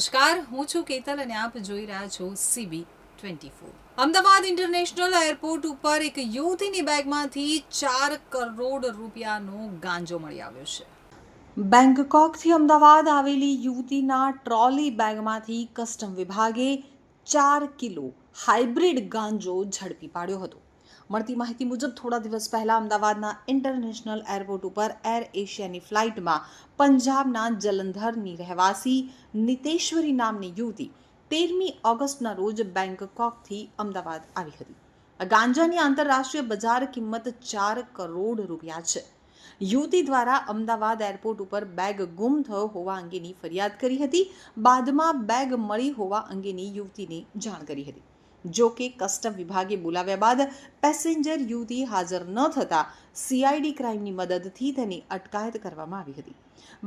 નમસ્કાર, હું છું કેતલ અને આપ જોઈ રહ્યા છો CB24. અમદાવાદ ઇન્ટરનેશનલ એરપોર્ટ ઉપર એક યુવતીની બેગમાંથી 4 કરોડ રૂપિયાનો ગાંજો મળી આવ્યો છે. બેંગકોકથી અમદાવાદ આવેલી યુવતીના ટ્રોલી બેગમાંથી કસ્ટમ વિભાગે 4 કિલો હાઇબ્રિડ ગાંજો ઝડપી પાડ્યો હતો. મળતી માહિતી મુજબ થોડા દિવસ પહેલા અમદાવાદના ઇન્ટરનેશનલ એરપોર્ટ ઉપર એર એશિયાની ફ્લાઇટમાં પંજાબના જલંધરની રહેવાસી નિતેશ્વરી નામની યુવતી 13મી ઓગસ્ટના રોજ બેંગકોકથી અમદાવાદ આવી હતી. ગાંજાની આંતરરાષ્ટ્રીય બજાર કિંમત 4 કરોડ રૂપિયા છે. યુવતી દ્વારા અમદાવાદ એરપોર્ટ ઉપર બેગ ગુમ થયો હોવા અંગેની ફરિયાદ કરી હતી. બાદમાં બેગ મળી હોવા અંગેની યુવતીને જાણ કરી હતી. જો કે કસ્ટમ વિભાગે બોલાવ્યા બાદ પેસેન્જર યુવતી હાજર ન થતા CID ક્રાઇમની મદદથી તેની અટકાયત કરવામાં આવી હતી.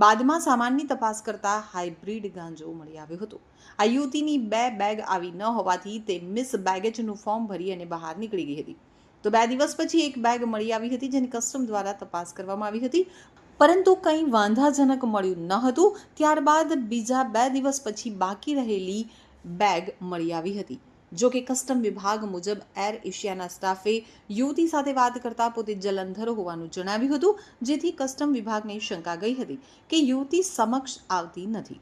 બાદમાં સામાનની તપાસ કરતા હાઇબ્રિડ ગાંજો મળી આવ્યો હતો. આ યુવતીની 2 બેગ આવી ન હોવાથી તે મિસ બેગેજનું ફોર્મ ભરી અને બહાર નીકળી ગઈ હતી. તો 2 દિવસ પછી એક બેગ મળી આવી હતી, જેની કસ્ટમ દ્વારા તપાસ કરવામાં આવી હતી, પરંતુ કંઈ વાંધાજનક મળ્યું ન હતું. ત્યારબાદ બીજા 2 દિવસ પછી બાકી રહેલી બેગ મળી આવી હતી. જો કે કસ્ટમ વિભાગ મુજબ એર એશિયાના સ્ટાફે યુવતી સાથે વાત કરતા પોતે જલંધર હોવાનું જણાવ્યું હતું, જેથી કસ્ટમ વિભાગને શંકા ગઈ હતી કે યુવતી સમક્ષ આવતી નથી,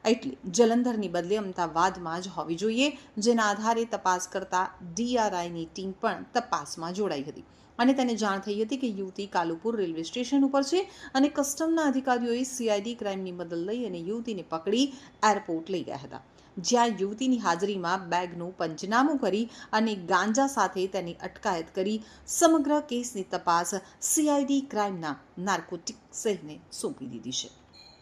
એટલે જલંધરની બદલે અમદાવાદમાં જ હોવી જોઈએ. જેના આધારે તપાસ કરતા DRIની ટીમ પણ તપાસમાં જોડાઈ હતી અને તેને જાણ થઈ હતી કે યુવતી કાલુપુર રેલવે સ્ટેશન ઉપર છે અને કસ્ટમના અધિકારીઓએ CID ક્રાઇમની મદદ લઈ અને યુવતીને પકડી એરપોર્ટ લઈ ગયા હતા, જ્યાં યુવતીની હાજરીમાં બેગનું પંચનામું કરી અને ગાંજા સાથે તેની અટકાયત કરી સમગ્ર કેસની તપાસ CID ક્રાઇમના નાર્કોટિક સેલને સોંપી દીધી છે.